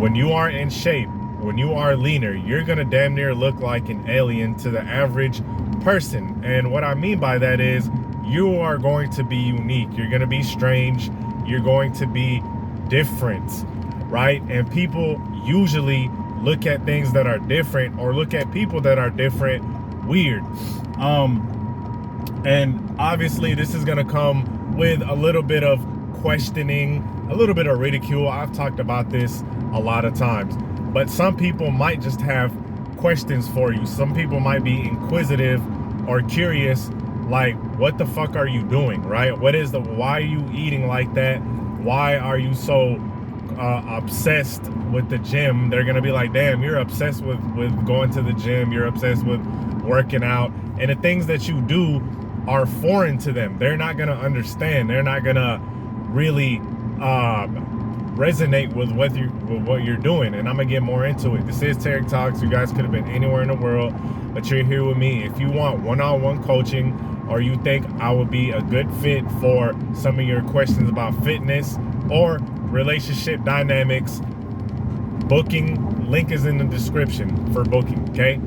when you are in shape, when you are leaner, you're gonna damn near look like an alien to the average person. And what I mean by that is you are going to be unique. You're gonna be strange. You're going to be different, right? And people usually look at things that are different, or look at people that are different, weird. And obviously this is gonna come with a little bit of questioning, a little bit of ridicule. I've talked about this a lot of times, but some people might just have questions for you. Some people might be inquisitive or curious, like, what the fuck are you doing, right? Why are you eating like that? Why are you so obsessed with the gym? They're gonna be like, damn, you're obsessed with going to the gym. You're obsessed with working out, and the things that you do are foreign to them. They're not gonna understand. They're not gonna really resonate with what you're doing. And I'm gonna get more into it. This is Tarik Talks. You guys could have been anywhere in the world, but you're here with me. If you want one-on-one coaching, or you think I would be a good fit for some of your questions about fitness or relationship dynamics, booking, link is in the description for booking, okay?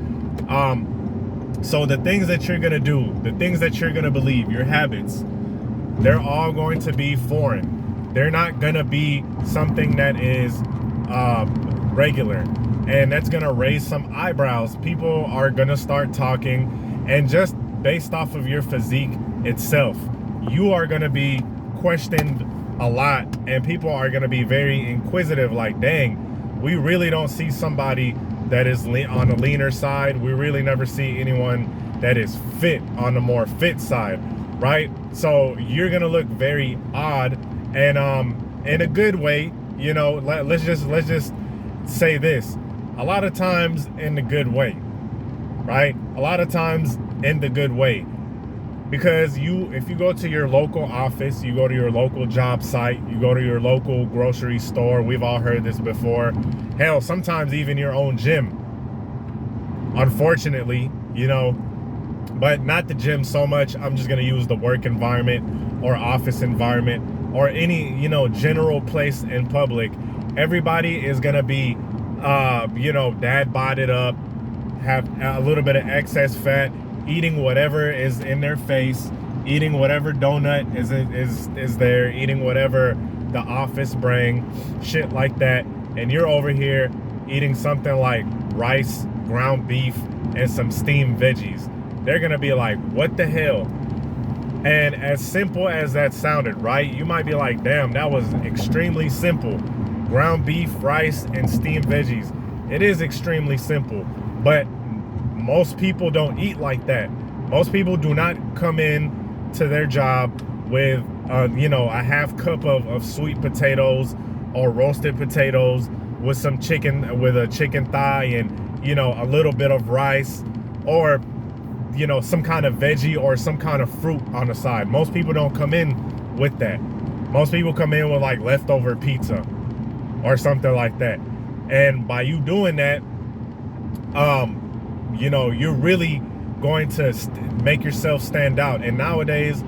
So the things that you're gonna do, the things that you're gonna believe, your habits, they're all going to be foreign. They're not gonna be something that is regular, and that's gonna raise some eyebrows. People are gonna start talking, and just based off of your physique itself, you are gonna be questioned a lot, and people are gonna be very inquisitive, like, dang, we really don't see somebody that is on the leaner side. We really never see anyone that is fit on the more fit side, right? So you're gonna look very odd, and in a good way, you know. Let's just say this: a lot of times in the good way, right? A lot of times in the good way, because if you go to your local office, you go to your local job site, you go to your local grocery store, we've all heard this before. Hell, sometimes even your own gym, unfortunately, you know, but not the gym so much. I'm just going to use the work environment or office environment or any, you know, general place in public. Everybody is going to be, you know, dad bodied up, have a little bit of excess fat, eating whatever is in their face, eating whatever donut is there, eating whatever the office bring, shit like that. And you're over here eating something like rice, ground beef, and some steamed veggies. They're gonna be like, what the hell? And as simple as that sounded, right? You might be like, damn, that was extremely simple. Ground beef, rice, and steamed veggies. It is extremely simple, but most people don't eat like that. Most people do not come in to their job with, you know, a half cup of sweet potatoes or roasted potatoes with some chicken, with a chicken thigh, and, you know, a little bit of rice, or, you know, some kind of veggie or some kind of fruit on the side. Most people don't come in with that. Most people come in with like leftover pizza or something like that. And by you doing that, you know, you're really going to make yourself stand out. And nowadays,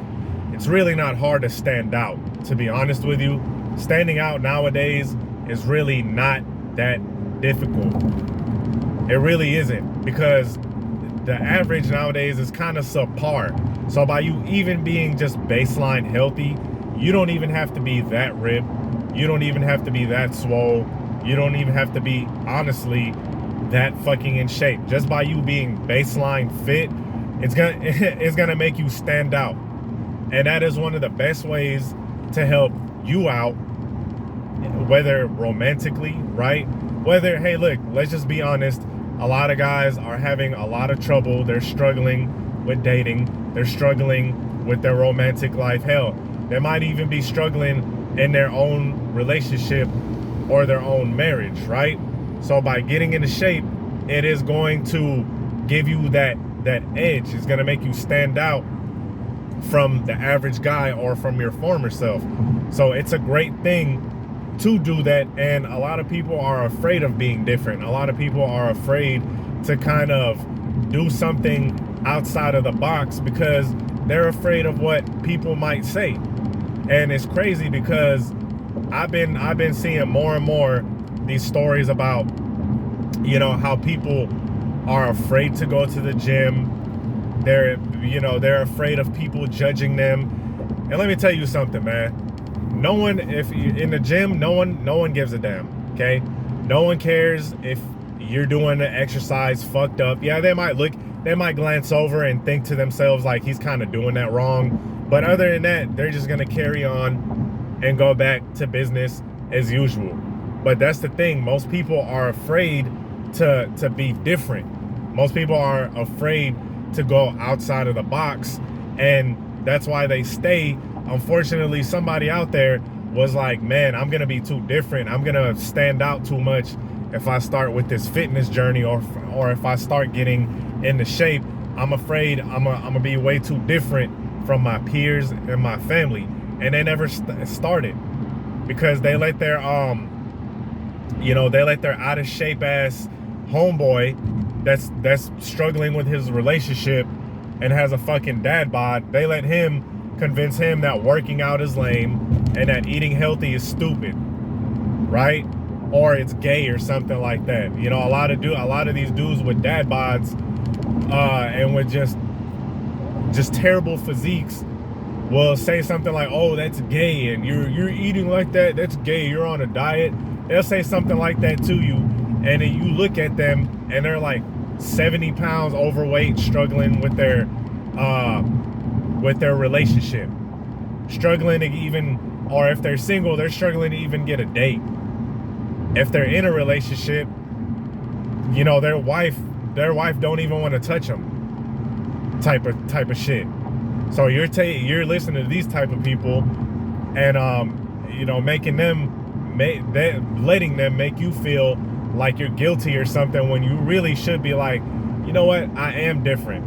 it's really not hard to stand out, to be honest with you. Standing out nowadays is really not that difficult. It really isn't, because the average nowadays is kind of subpar. So by you even being just baseline healthy, you don't even have to be that ripped. You don't even have to be that swole. You don't even have to be, honestly, that fucking in shape. Just by you being baseline fit, it's gonna make you stand out. And that is one of the best ways to help you out, whether romantically, right? Whether, hey, look, let's just be honest, a lot of guys are having a lot of trouble. They're struggling with dating. They're struggling with their romantic life. Hell, they might even be struggling in their own relationship or their own marriage, right? So by getting into shape, it is going to give you that edge. It's going to make you stand out from the average guy or from your former self. So it's a great thing to do that. And a lot of people are afraid of being different. A lot of people are afraid to kind of do something outside of the box because they're afraid of what people might say. And it's crazy because I've been seeing more and more these stories about, you know, how people are afraid to go to the gym. They're afraid of people judging them. And let me tell you something, man. No one, if you're in the gym, no one gives a damn. Okay, no one cares if you're doing the exercise fucked up. Yeah, they might glance over and think to themselves like he's kind of doing that wrong. But other than that, they're just gonna carry on and go back to business as usual. But that's the thing. Most people are afraid to be different. Most people are afraid to go outside of the box, and that's why they stay. Unfortunately, somebody out there was like, man, I'm gonna be too different. I'm gonna stand out too much if I start with this fitness journey, or if I start getting into shape. I'm afraid I'm gonna be way too different from my peers and my family, and they never started because they let their they let their out of shape ass homeboy that's struggling with his relationship and has a fucking dad bod. They let him convince him that working out is lame and that eating healthy is stupid, right? Or it's gay or something like that. You know, a lot of these dudes with dad bods and with just terrible physiques will say something like, "Oh, that's gay," and you're eating like that. That's gay. You're on a diet. They'll say something like that to you, and then you look at them and they're like 70 pounds overweight, struggling with their relationship, struggling to even, or if they're single, they're struggling to even get a date. If they're in a relationship, you know, their wife don't even want to touch them. Type of shit. So you're listening to these type of people, and letting them make you feel like you're guilty or something, when you really should be like, you know what, I am different,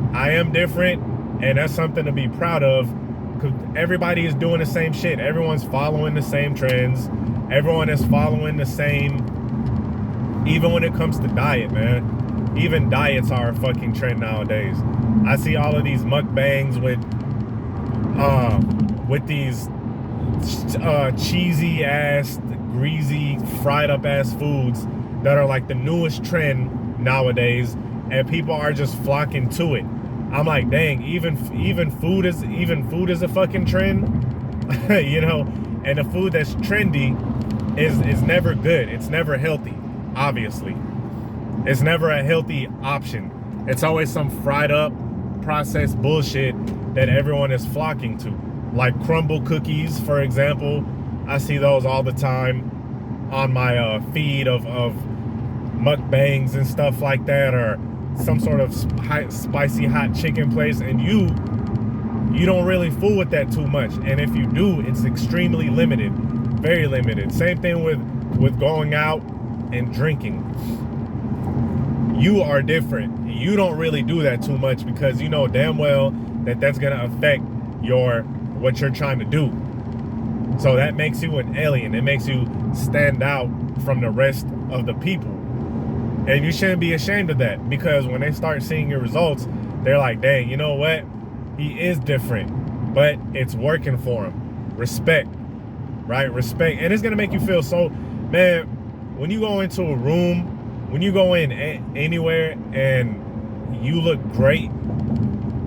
and that's something to be proud of, because everybody is doing the same shit. Everyone's following the same trends. Everyone is following the same, even when it comes to diet, man. Even diets are a fucking trend nowadays. I see all of these mukbangs with these cheesy ass, greasy, fried up ass foods that are like the newest trend nowadays, and people are just flocking to it. I'm like, dang, even food is a fucking trend. You know, and the food that's trendy is never good. It's never healthy, obviously. It's never a healthy option. It's always some fried up, processed bullshit that everyone is flocking to. Like crumble cookies, for example. I see those all the time on my feed of mukbangs and stuff like that, or some sort of spicy hot chicken place, and you don't really fool with that too much. And if you do, it's extremely limited, very limited. Same thing with going out and drinking. You are different. You don't really do that too much because you know damn well that that's gonna affect what you're trying to do. So that makes you an alien. It makes you stand out from the rest of the people. And you shouldn't be ashamed of that, because when they start seeing your results, they're like, dang, you know what? He is different, but it's working for him. Respect, right? Respect. And it's gonna make you feel so, man, when you go into a room, when you go in anywhere and you look great,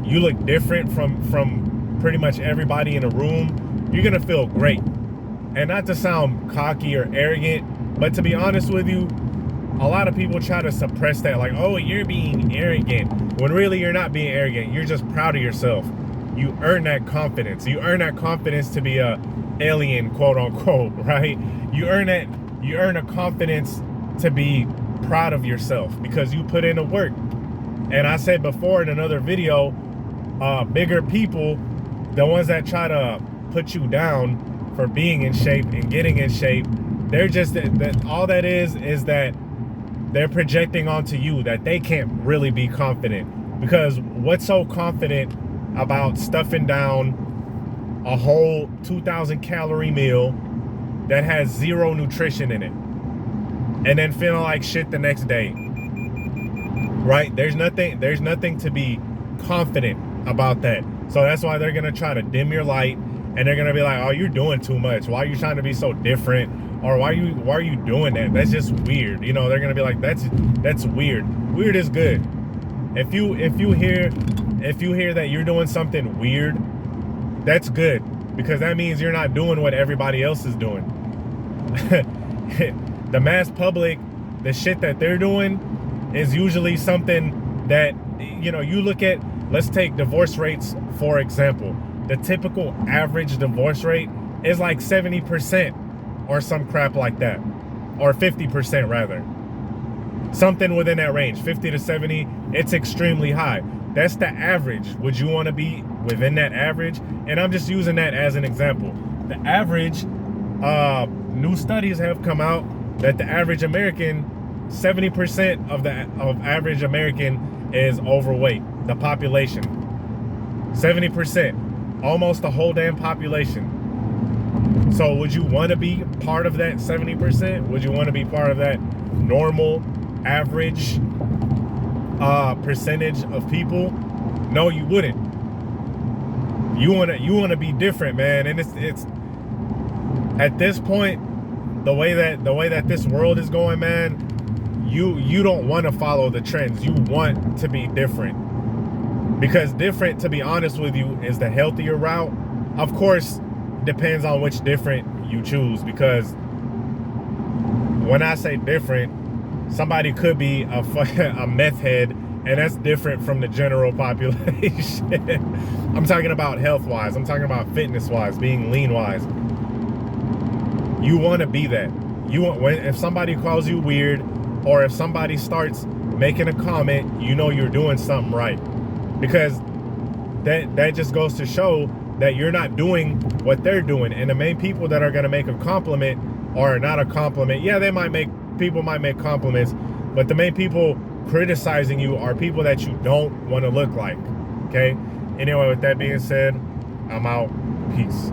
you look different from pretty much everybody in the room, you're gonna feel great. And not to sound cocky or arrogant, but to be honest with you, a lot of people try to suppress that, like, oh, you're being arrogant, when really you're not being arrogant. You're just proud of yourself. You earn that confidence. You earn that confidence to be a alien, quote unquote, right? You earn a confidence to be proud of yourself because you put in the work. And I said before in another video, bigger people, the ones that try to put you down for being in shape and getting in shape, they're just that all that is that they're projecting onto you that they can't really be confident. Because what's so confident about stuffing down a whole 2,000 calorie meal that has zero nutrition in it and then feeling like shit the next day, right? There's nothing to be confident about that. So that's why they're gonna try to dim your light and they're gonna be like, oh, you're doing too much. Why are you trying to be so different? Or why are you doing that? That's just weird. You know, they're gonna be like, that's weird. Weird is good. If you hear that you're doing something weird, that's good, because that means you're not doing what everybody else is doing. The mass public, the shit that they're doing is usually something that, you know, you look at, let's take divorce rates, for example. The typical average divorce rate is like 70% or some crap like that, or 50% rather. Something within that range, 50 to 70, it's extremely high. That's the average. Would you want to be within that average? And I'm just using that as an example. The average, new studies have come out that the average American, 70% of average American is overweight. The population, 70%, almost the whole damn population. So would you want to be part of that 70%? Would you want to be part of that normal average percentage of people? No, you wouldn't. You want to be different, man. And it's at this point, the way that this world is going, man, you don't want to follow the trends. You want to be different, because different, to be honest with you, is the healthier route. Of course, depends on which different you choose, because when I say different, somebody could be a meth head, and that's different from the general population. I'm talking about health-wise. I'm talking about fitness-wise, being lean-wise. You want to be that. If somebody calls you weird, or if somebody starts making a comment, you know you're doing something right, because that just goes to show that you're not doing what they're doing. And the main people that are going to make a compliment, or not a compliment, yeah, people might make compliments, but the main people criticizing you are people that you don't want to look like. Okay, anyway, with that being said, I'm out. Peace.